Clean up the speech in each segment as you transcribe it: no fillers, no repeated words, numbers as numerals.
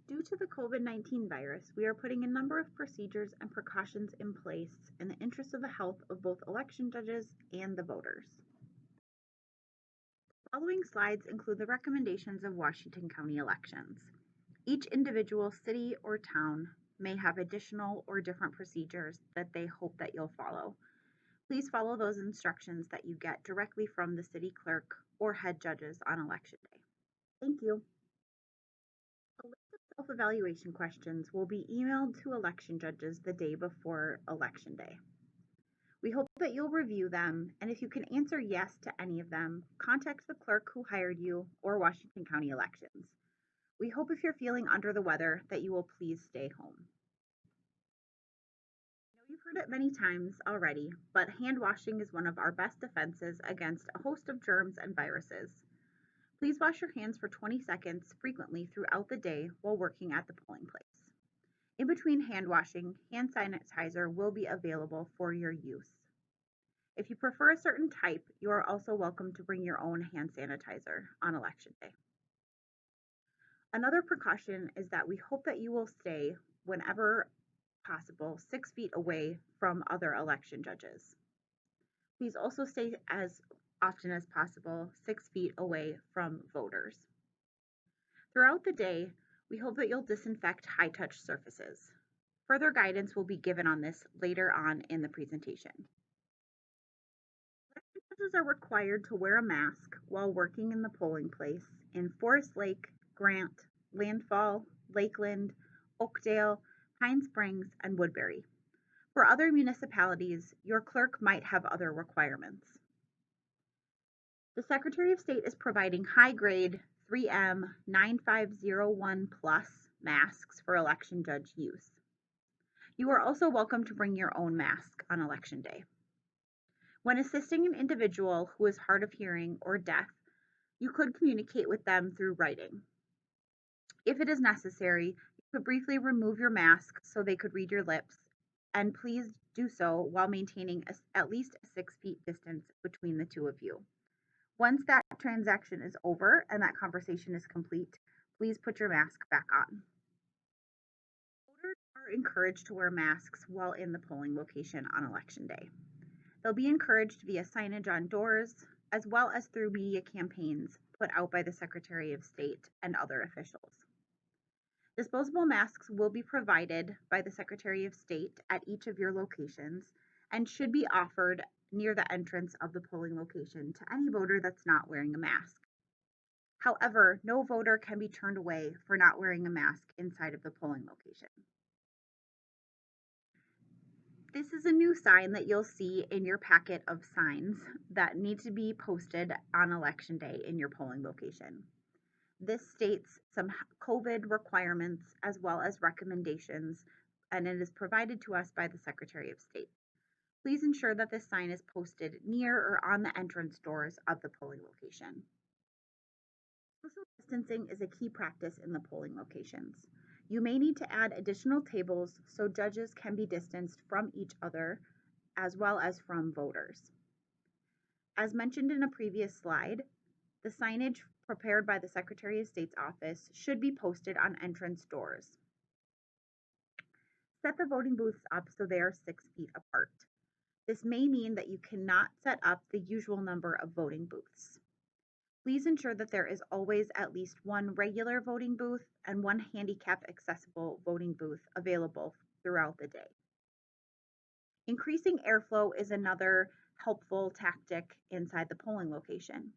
Due to the COVID-19 virus, we are putting a number of procedures and precautions in place in the interest of the health of both election judges and the voters. The following slides include the recommendations of Washington County elections. Each individual city or town may have additional or different procedures that they hope that you'll follow. Please follow those instructions that you get directly from the city clerk or head judges on election day. Thank you. A list of self-evaluation questions will be emailed to election judges the day before election day. We hope that you'll review them, and if you can answer yes to any of them, contact the clerk who hired you or Washington County Elections. We hope if you're feeling under the weather that you will please stay home. I know you've heard it many times already, but hand washing is one of our best defenses against a host of germs and viruses. Please wash your hands for 20 seconds frequently throughout the day while working at the polling place. In between hand washing, hand sanitizer will be available for your use. If you prefer a certain type, you are also welcome to bring your own hand sanitizer on election day. Another precaution is that we hope that you will stay, whenever possible, 6 feet away from other election judges. Please also stay as often as possible 6 feet away from voters. Throughout the day, we hope that you'll disinfect high-touch surfaces. Further guidance will be given on this later on in the presentation. Election judges are required to wear a mask while working in the polling place in Forest Lake, Grant, Landfall, Lakeland, Oakdale, Pine Springs, and Woodbury. For other municipalities, your clerk might have other requirements. The Secretary of State is providing high-grade 3M 9501 plus masks for election judge use. You are also welcome to bring your own mask on election day. When assisting an individual who is hard of hearing or deaf, you could communicate with them through writing. If it is necessary, you could briefly remove your mask so they could read your lips, and please do so while maintaining at least a 6 feet distance between the two of you. Once that transaction is over and that conversation is complete, please put your mask back on. Voters are encouraged to wear masks while in the polling location on election day. They'll be encouraged via signage on doors, as well as through media campaigns put out by the Secretary of State and other officials. Disposable masks will be provided by the Secretary of State at each of your locations and should be offered near the entrance of the polling location to any voter that's not wearing a mask. However, no voter can be turned away for not wearing a mask inside of the polling location. This is a new sign that you'll see in your packet of signs that need to be posted on election day in your polling location. This states some COVID requirements as well as recommendations, and it is provided to us by the Secretary of State. Please ensure that this sign is posted near or on the entrance doors of the polling location. Social distancing is a key practice in the polling locations. You may need to add additional tables so judges can be distanced from each other as well as from voters. As mentioned in a previous slide, the signage prepared by the Secretary of State's office should be posted on entrance doors. Set the voting booths up so they are 6 feet apart. This may mean that you cannot set up the usual number of voting booths. Please ensure that there is always at least one regular voting booth and one handicap accessible voting booth available throughout the day. Increasing airflow is another helpful tactic inside the polling location.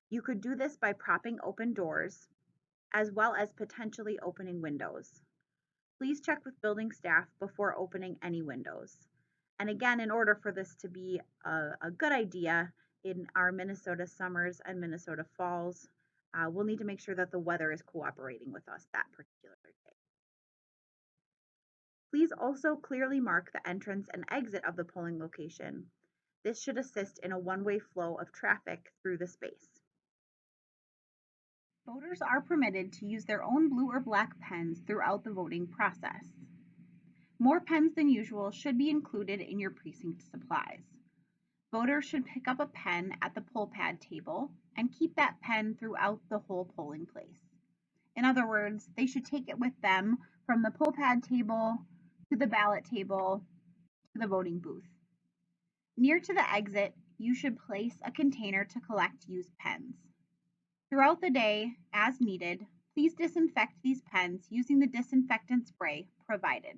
You could do this by propping open doors, as well as potentially opening windows. Please check with building staff before opening any windows. And again, in order for this to be a good idea in our Minnesota summers and Minnesota falls, we'll need to make sure that the weather is cooperating with us that particular day. Please also clearly mark the entrance and exit of the polling location. This should assist in a one-way flow of traffic through the space. Voters are permitted to use their own blue or black pens throughout the voting process. More pens than usual should be included in your precinct supplies. Voters should pick up a pen at the poll pad table and keep that pen throughout the whole polling place. In other words, they should take it with them from the poll pad table to the ballot table to the voting booth. Near to the exit, you should place a container to collect used pens. Throughout the day, as needed, please disinfect these pens using the disinfectant spray provided.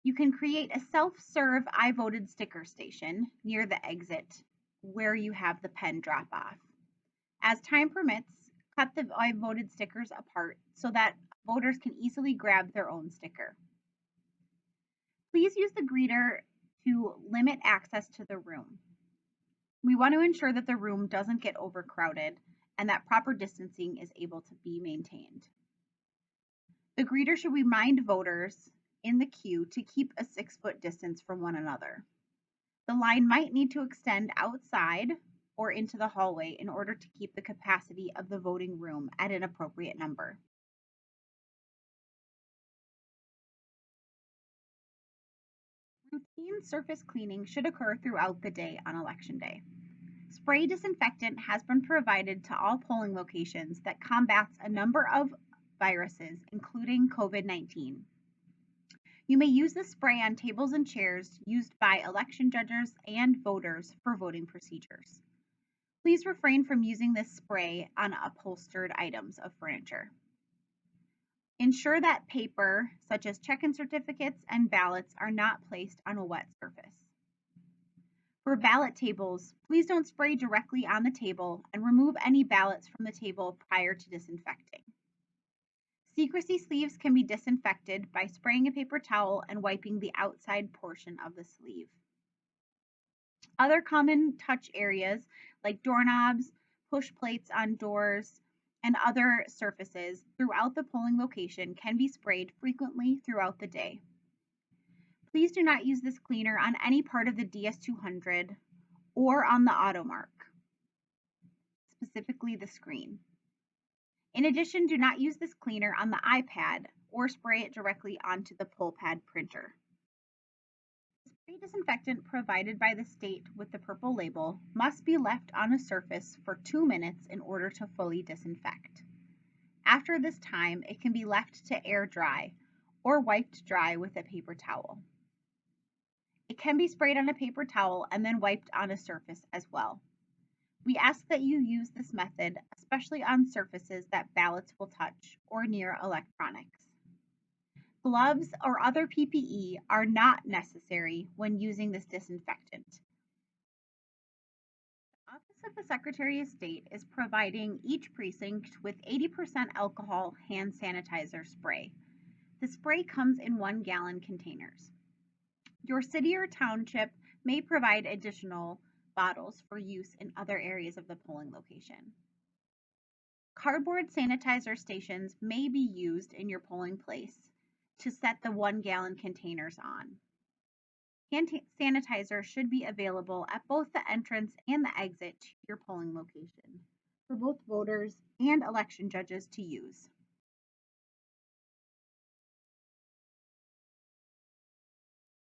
You can create a self-serve I voted sticker station near the exit where you have the pen drop off. As time permits, cut the I voted stickers apart so that voters can easily grab their own sticker. Please use the greeter to limit access to the room. We want to ensure that the room doesn't get overcrowded and that proper distancing is able to be maintained. The greeter should remind voters in the queue to keep a 6-foot distance from one another. The line might need to extend outside or into the hallway in order to keep the capacity of the voting room at an appropriate number. Routine surface cleaning should occur throughout the day on Election Day. Spray disinfectant has been provided to all polling locations that combats a number of viruses, including COVID-19. You may use this spray on tables and chairs used by election judges and voters for voting procedures. Please refrain from using this spray on upholstered items of furniture. Ensure that paper, such as check-in certificates and ballots, are not placed on a wet surface. For ballot tables, please don't spray directly on the table and remove any ballots from the table prior to disinfecting. Secrecy sleeves can be disinfected by spraying a paper towel and wiping the outside portion of the sleeve. Other common touch areas like doorknobs, push plates on doors, and other surfaces throughout the polling location can be sprayed frequently throughout the day. Please do not use this cleaner on any part of the DS200 or on the automark, specifically the screen. In addition, do not use this cleaner on the iPad or spray it directly onto the poll pad printer. Spray disinfectant provided by the state with the purple label must be left on a surface for 2 minutes in order to fully disinfect. After this time, it can be left to air dry or wiped dry with a paper towel. It can be sprayed on a paper towel and then wiped on a surface as well. We ask that you use this method, especially on surfaces that ballots will touch or near electronics. Gloves or other PPE are not necessary when using this disinfectant. The Office of the Secretary of State is providing each precinct with 80% alcohol hand sanitizer spray. The spray comes in 1-gallon containers. Your city or township may provide additional bottles for use in other areas of the polling location. Cardboard sanitizer stations may be used in your polling place to set the 1-gallon containers on. Hand sanitizer should be available at both the entrance and the exit to your polling location for both voters and election judges to use.